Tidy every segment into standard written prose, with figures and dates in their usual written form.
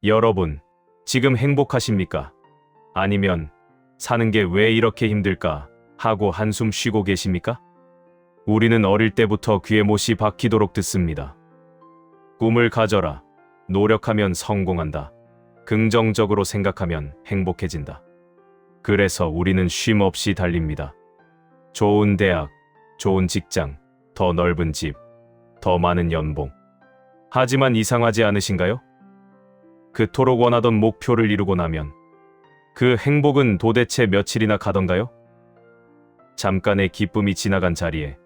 여러분, 지금 행복하십니까? 아니면 사는 게 왜 이렇게 힘들까 하고 한숨 쉬고 계십니까? 우리는 어릴 때부터 귀에 못이 박히도록 듣습니다. 꿈을 가져라. 노력하면 성공한다. 긍정적으로 생각하면 행복해진다. 그래서 우리는 쉼 없이 달립니다. 좋은 대학, 좋은 직장, 더 넓은 집, 더 많은 연봉. 하지만 이상하지 않으신가요? 그토록 원하던 목표를 이루고 나면 그 행복은 도대체 며칠이나 가던가요? 잠깐의 기쁨이 지나간 자리에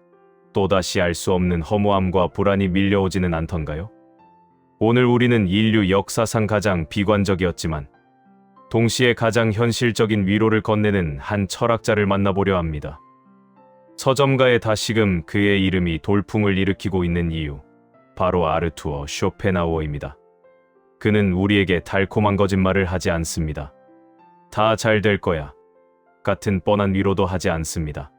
또다시 알 수 없는 허무함과 불안이 밀려오지는 않던가요? 오늘 우리는 인류 역사상 가장 비관적이었지만 동시에 가장 현실적인 위로를 건네는 한 철학자를 만나보려 합니다. 서점가의 다시금 그의 이름이 돌풍을 일으키고 있는 이유, 바로 아르투어 쇼펜하우어입니다. 그는 우리에게 달콤한 거짓말을 하지 않습니다. 다 잘 될 거야 같은 뻔한 위로도 하지 않습니다.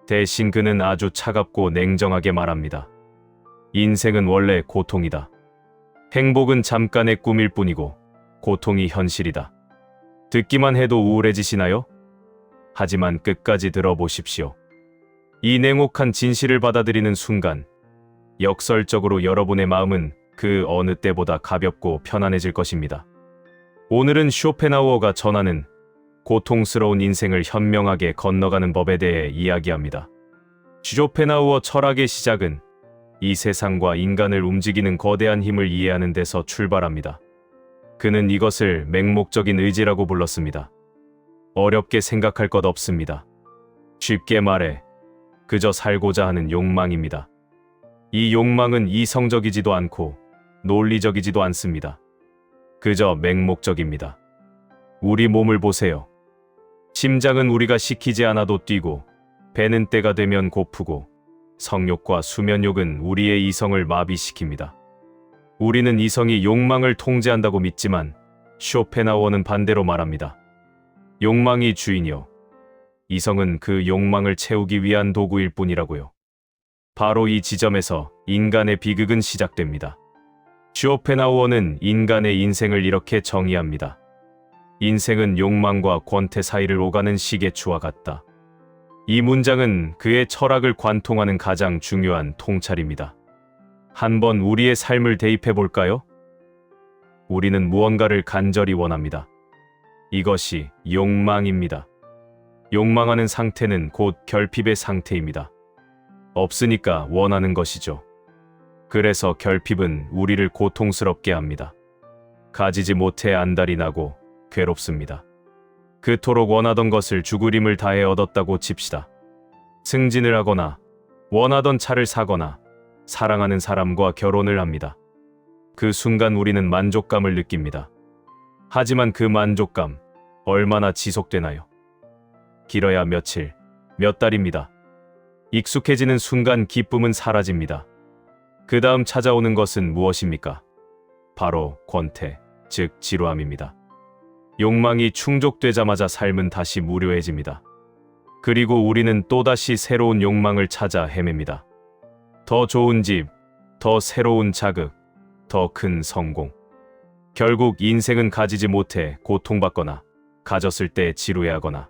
대신 그는 아주 차갑고 냉정하게 말합니다. 인생은 원래 고통이다. 행복은 잠깐의 꿈일 뿐이고 고통이 현실이다. 듣기만 해도 우울해지시나요? 하지만 끝까지 들어보십시오. 이 냉혹한 진실을 받아들이는 순간 역설적으로 여러분의 마음은 그 어느 때보다 가볍고 편안해질 것입니다. 오늘은 쇼펜하우어가 전하는 고통스러운 인생을 현명하게 건너가는 법에 대해 이야기합니다. 쇼펜하우어 철학의 시작은 이 세상과 인간을 움직이는 거대한 힘을 이해하는 데서 출발합니다. 그는 이것을 맹목적인 의지라고 불렀습니다. 어렵게 생각할 것 없습니다. 쉽게 말해 그저 살고자 하는 욕망입니다. 이 욕망은 이성적이지도 않고 논리적이지도 않습니다. 그저 맹목적입니다. 우리 몸을 보세요. 심장은 우리가 시키지 않아도 뛰고, 배는 때가 되면 고프고, 성욕과 수면욕은 우리의 이성을 마비시킵니다. 우리는 이성이 욕망을 통제한다고 믿지만 쇼펜하우어는 반대로 말합니다. 욕망이 주인이요. 이성은 그 욕망을 채우기 위한 도구일 뿐이라고요. 바로 이 지점에서 인간의 비극은 시작됩니다. 쇼펜하우어는 인간의 인생을 이렇게 정의합니다. 인생은 욕망과 권태 사이를 오가는 시계추와 같다. 이 문장은 그의 철학을 관통하는 가장 중요한 통찰입니다. 한번 우리의 삶을 대입해 볼까요? 우리는 무언가를 간절히 원합니다. 이것이 욕망입니다. 욕망하는 상태는 곧 결핍의 상태입니다. 없으니까 원하는 것이죠. 그래서 결핍은 우리를 고통스럽게 합니다. 가지지 못해 안달이 나고 괴롭습니다. 그토록 원하던 것을 죽으림을 다해 얻었다고 칩시다. 승진을 하거나 원하던 차를 사거나 사랑하는 사람과 결혼을 합니다. 그 순간 우리는 만족감을 느낍니다. 하지만 그 만족감 얼마나 지속되나요? 길어야 며칠, 몇 달입니다. 익숙해지는 순간 기쁨은 사라집니다. 그 다음 찾아오는 것은 무엇입니까? 바로 권태, 즉 지루함입니다. 욕망이 충족되자마자 삶은 다시 무료해집니다. 그리고 우리는 또다시 새로운 욕망을 찾아 헤맵니다. 더 좋은 집, 더 새로운 자극, 더 큰 성공. 결국 인생은 가지지 못해 고통받거나 가졌을 때 지루해하거나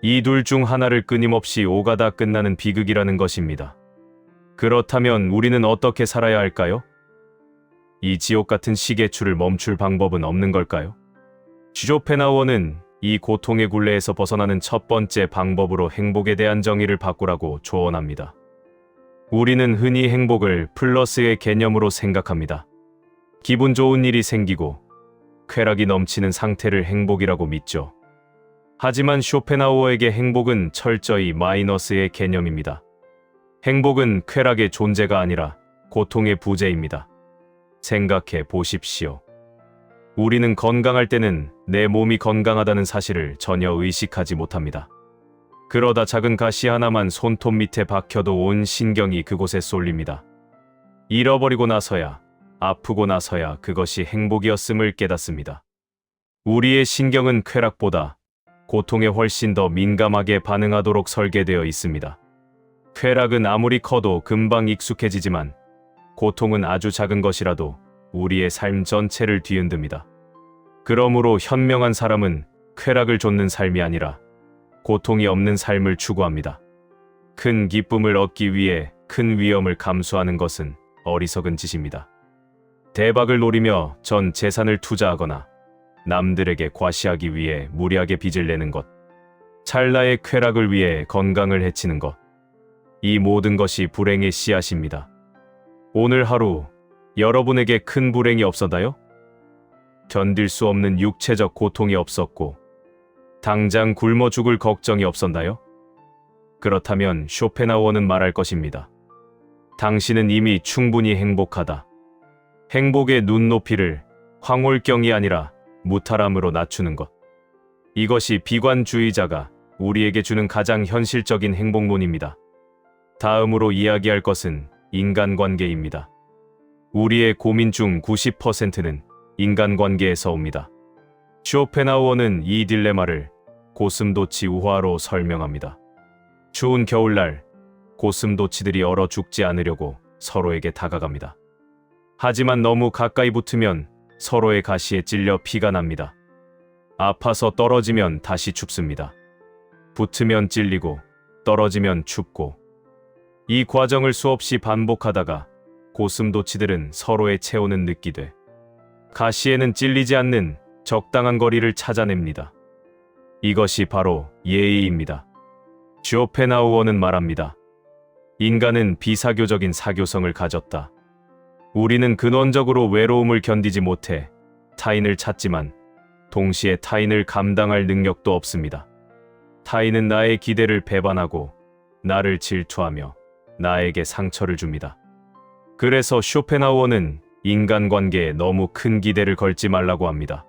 이 둘 중 하나를 끊임없이 오가다 끝나는 비극이라는 것입니다. 그렇다면 우리는 어떻게 살아야 할까요? 이 지옥 같은 시계추를 멈출 방법은 없는 걸까요? 쇼펜하우어는 이 고통의 굴레에서 벗어나는 첫 번째 방법으로 행복에 대한 정의를 바꾸라고 조언합니다. 우리는 흔히 행복을 플러스의 개념으로 생각합니다. 기분 좋은 일이 생기고 쾌락이 넘치는 상태를 행복이라고 믿죠. 하지만 쇼펜하우어에게 행복은 철저히 마이너스의 개념입니다. 행복은 쾌락의 존재가 아니라 고통의 부재입니다. 생각해 보십시오. 우리는 건강할 때는 내 몸이 건강하다는 사실을 전혀 의식하지 못합니다. 그러다 작은 가시 하나만 손톱 밑에 박혀도 온 신경이 그곳에 쏠립니다. 잃어버리고 나서야, 아프고 나서야 그것이 행복이었음을 깨닫습니다. 우리의 신경은 쾌락보다 고통에 훨씬 더 민감하게 반응하도록 설계되어 있습니다. 쾌락은 아무리 커도 금방 익숙해지지만 고통은 아주 작은 것이라도 우리의 삶 전체를 뒤흔듭니다. 그러므로 현명한 사람은 쾌락을 좇는 삶이 아니라 고통이 없는 삶을 추구합니다. 큰 기쁨을 얻기 위해 큰 위험을 감수하는 것은 어리석은 짓입니다. 대박을 노리며 전 재산을 투자하거나 남들에게 과시하기 위해 무리하게 빚을 내는 것, 찰나의 쾌락을 위해 건강을 해치는 것, 이 모든 것이 불행의 씨앗입니다. 오늘 하루 여러분에게 큰 불행이 없었나요? 견딜 수 없는 육체적 고통이 없었고 당장 굶어 죽을 걱정이 없었나요? 그렇다면 쇼펜하우어는 말할 것입니다. 당신은 이미 충분히 행복하다. 행복의 눈높이를 황홀경이 아니라 무탈함으로 낮추는 것. 이것이 비관주의자가 우리에게 주는 가장 현실적인 행복론입니다. 다음으로 이야기할 것은 인간관계입니다. 우리의 고민 중 90%는 인간관계에서 옵니다. 쇼펜하우어는 이 딜레마를 고슴도치 우화로 설명합니다. 추운 겨울날 고슴도치들이 얼어 죽지 않으려고 서로에게 다가갑니다. 하지만 너무 가까이 붙으면 서로의 가시에 찔려 피가 납니다. 아파서 떨어지면 다시 춥습니다. 붙으면 찔리고 떨어지면 춥고 이 과정을 수없이 반복하다가 고슴도치들은 서로의 체온은 느끼되 가시에는 찔리지 않는 적당한 거리를 찾아냅니다. 이것이 바로 예의입니다. 쇼펜하우어는 말합니다. 인간은 비사교적인 사교성을 가졌다. 우리는 근원적으로 외로움을 견디지 못해 타인을 찾지만 동시에 타인을 감당할 능력도 없습니다. 타인은 나의 기대를 배반하고 나를 질투하며 나에게 상처를 줍니다. 그래서 쇼펜하우어는 인간관계에 너무 큰 기대를 걸지 말라고 합니다.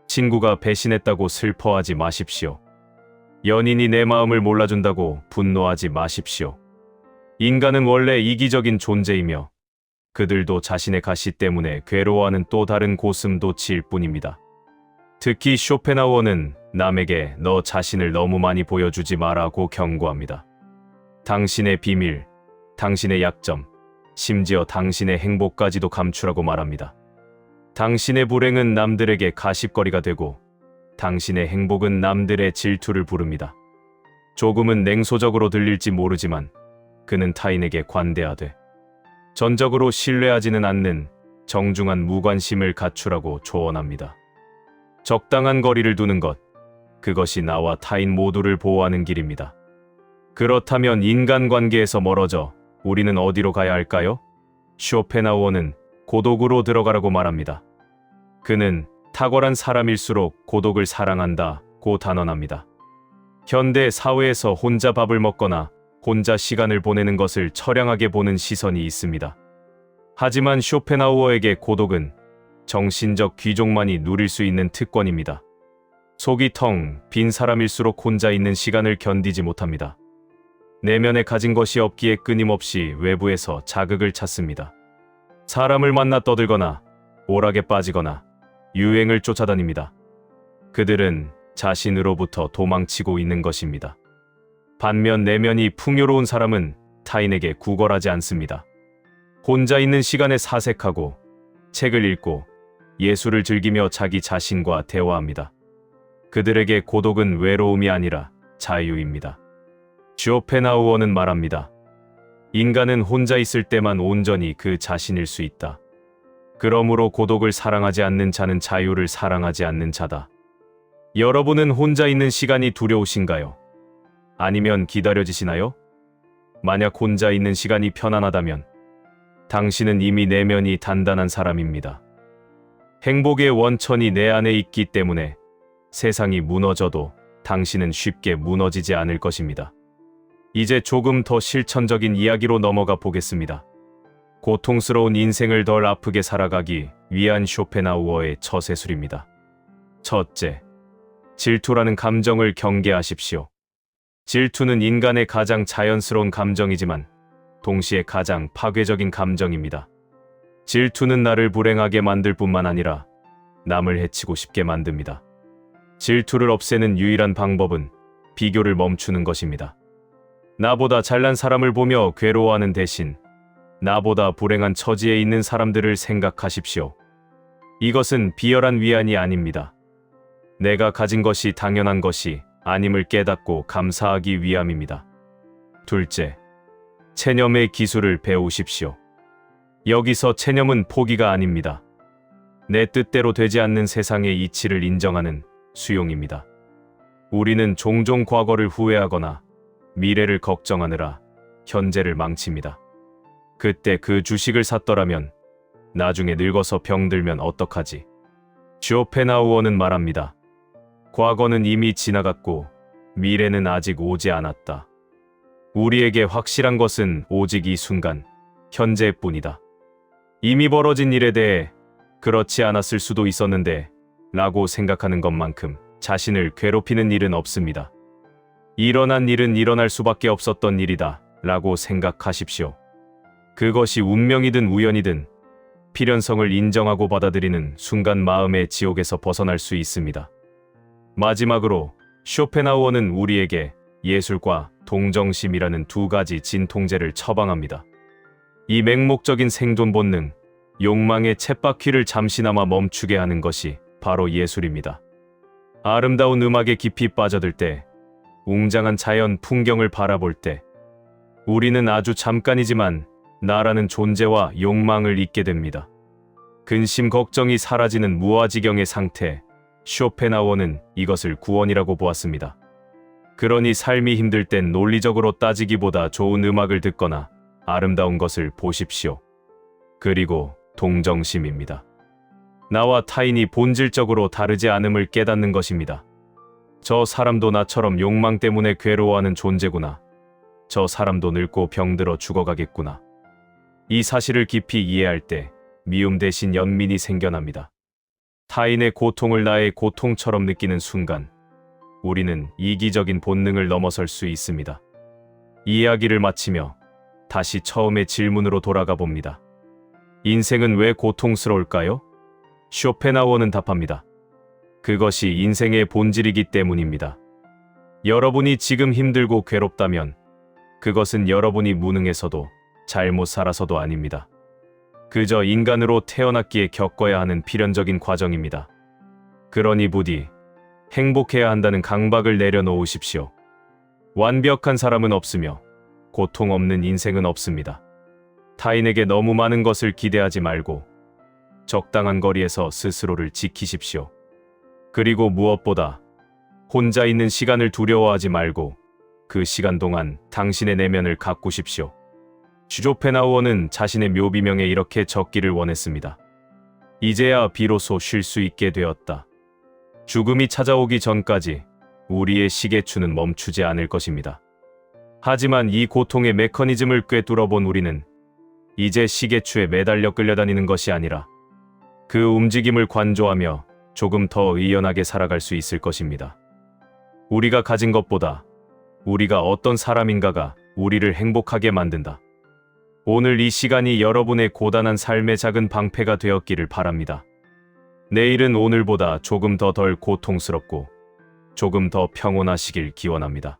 친구가 배신했다고 슬퍼하지 마십시오. 연인이 내 마음을 몰라준다고 분노하지 마십시오. 인간은 원래 이기적인 존재이며 그들도 자신의 가시 때문에 괴로워하는 또 다른 고슴도치일 뿐입니다. 특히 쇼펜하우어는 남에게 너 자신을 너무 많이 보여주지 마라고 경고합니다. 당신의 비밀, 당신의 약점, 심지어 당신의 행복까지도 감추라고 말합니다. 당신의 불행은 남들에게 가십거리가 되고 당신의 행복은 남들의 질투를 부릅니다. 조금은 냉소적으로 들릴지 모르지만 그는 타인에게 관대하되 전적으로 신뢰하지는 않는 정중한 무관심을 갖추라고 조언합니다. 적당한 거리를 두는 것, 그것이 나와 타인 모두를 보호하는 길입니다. 그렇다면 인간관계에서 멀어져 우리는 어디로 가야 할까요? 쇼펜하우어는 고독으로 들어가라고 말합니다. 그는 탁월한 사람일수록 고독을 사랑한다고 단언합니다. 현대 사회에서 혼자 밥을 먹거나 혼자 시간을 보내는 것을 처량하게 보는 시선이 있습니다. 하지만 쇼펜하우어에게 고독은 정신적 귀족만이 누릴 수 있는 특권입니다. 속이 텅 빈 사람일수록 혼자 있는 시간을 견디지 못합니다. 내면에 가진 것이 없기에 끊임없이 외부에서 자극을 찾습니다. 사람을 만나 떠들거나 오락에 빠지거나 유행을 쫓아다닙니다. 그들은 자신으로부터 도망치고 있는 것입니다. 반면 내면이 풍요로운 사람은 타인에게 구걸하지 않습니다. 혼자 있는 시간에 사색하고 책을 읽고 예술을 즐기며 자기 자신과 대화합니다. 그들에게 고독은 외로움이 아니라 자유입니다. 쇼펜하우어는 말합니다. 인간은 혼자 있을 때만 온전히 그 자신일 수 있다. 그러므로 고독을 사랑하지 않는 자는 자유를 사랑하지 않는 자다. 여러분은 혼자 있는 시간이 두려우신가요? 아니면 기다려지시나요? 만약 혼자 있는 시간이 편안하다면 당신은 이미 내면이 단단한 사람입니다. 행복의 원천이 내 안에 있기 때문에 세상이 무너져도 당신은 쉽게 무너지지 않을 것입니다. 이제 조금 더 실천적인 이야기로 넘어가 보겠습니다. 고통스러운 인생을 덜 아프게 살아가기 위한 쇼펜하우어의 처세술입니다. 첫째, 질투라는 감정을 경계하십시오. 질투는 인간의 가장 자연스러운 감정이지만 동시에 가장 파괴적인 감정입니다. 질투는 나를 불행하게 만들 뿐만 아니라 남을 해치고 싶게 만듭니다. 질투를 없애는 유일한 방법은 비교를 멈추는 것입니다. 나보다 잘난 사람을 보며 괴로워하는 대신 나보다 불행한 처지에 있는 사람들을 생각하십시오. 이것은 비열한 위안이 아닙니다. 내가 가진 것이 당연한 것이 아님을 깨닫고 감사하기 위함입니다. 둘째, 체념의 기술을 배우십시오. 여기서 체념은 포기가 아닙니다. 내 뜻대로 되지 않는 세상의 이치를 인정하는 수용입니다. 우리는 종종 과거를 후회하거나 미래를 걱정하느라 현재를 망칩니다. 그때 그 주식을 샀더라면 나중에 늙어서 병들면 어떡하지? 쇼펜하우어는 말합니다. 과거는 이미 지나갔고 미래는 아직 오지 않았다. 우리에게 확실한 것은 오직 이 순간, 현재뿐이다. 이미 벌어진 일에 대해 그렇지 않았을 수도 있었는데 라고 생각하는 것만큼 자신을 괴롭히는 일은 없습니다. 일어난 일은 일어날 수밖에 없었던 일이다 라고 생각하십시오. 그것이 운명이든 우연이든 필연성을 인정하고 받아들이는 순간 마음의 지옥에서 벗어날 수 있습니다. 마지막으로 쇼펜하우어는 우리에게 예술과 동정심이라는 두 가지 진통제를 처방합니다. 이 맹목적인 생존 본능, 욕망의 쳇바퀴를 잠시나마 멈추게 하는 것이 바로 예술입니다. 아름다운 음악에 깊이 빠져들 때, 웅장한 자연 풍경을 바라볼 때, 우리는 아주 잠깐이지만 나라는 존재와 욕망을 잊게 됩니다. 근심 걱정이 사라지는 무아지경의 상태, 쇼펜하우어는 이것을 구원이라고 보았습니다. 그러니 삶이 힘들 땐 논리적으로 따지기보다 좋은 음악을 듣거나 아름다운 것을 보십시오. 그리고 동정심입니다. 나와 타인이 본질적으로 다르지 않음을 깨닫는 것입니다. 저 사람도 나처럼 욕망 때문에 괴로워하는 존재구나. 저 사람도 늙고 병들어 죽어가겠구나. 이 사실을 깊이 이해할 때 미움 대신 연민이 생겨납니다. 타인의 고통을 나의 고통처럼 느끼는 순간 우리는 이기적인 본능을 넘어설 수 있습니다. 이야기를 마치며 다시 처음의 질문으로 돌아가 봅니다. 인생은 왜 고통스러울까요? 쇼펜하우어는 답합니다. 그것이 인생의 본질이기 때문입니다. 여러분이 지금 힘들고 괴롭다면 그것은 여러분이 무능해서도 잘못 살아서도 아닙니다. 그저 인간으로 태어났기에 겪어야 하는 필연적인 과정입니다. 그러니 부디 행복해야 한다는 강박을 내려놓으십시오. 완벽한 사람은 없으며 고통 없는 인생은 없습니다. 타인에게 너무 많은 것을 기대하지 말고 적당한 거리에서 스스로를 지키십시오. 그리고 무엇보다 혼자 있는 시간을 두려워하지 말고 그 시간 동안 당신의 내면을 가꾸십시오. 쇼펜하우어는 자신의 묘비명에 이렇게 적기를 원했습니다. 이제야 비로소 쉴 수 있게 되었다. 죽음이 찾아오기 전까지 우리의 시계추는 멈추지 않을 것입니다. 하지만 이 고통의 메커니즘을 꿰뚫어본 우리는 이제 시계추에 매달려 끌려다니는 것이 아니라 그 움직임을 관조하며 조금 더 의연하게 살아갈 수 있을 것입니다. 우리가 가진 것보다 우리가 어떤 사람인가가 우리를 행복하게 만든다. 오늘 이 시간이 여러분의 고단한 삶의 작은 방패가 되었기를 바랍니다. 내일은 오늘보다 조금 더 덜 고통스럽고 조금 더 평온하시길 기원합니다.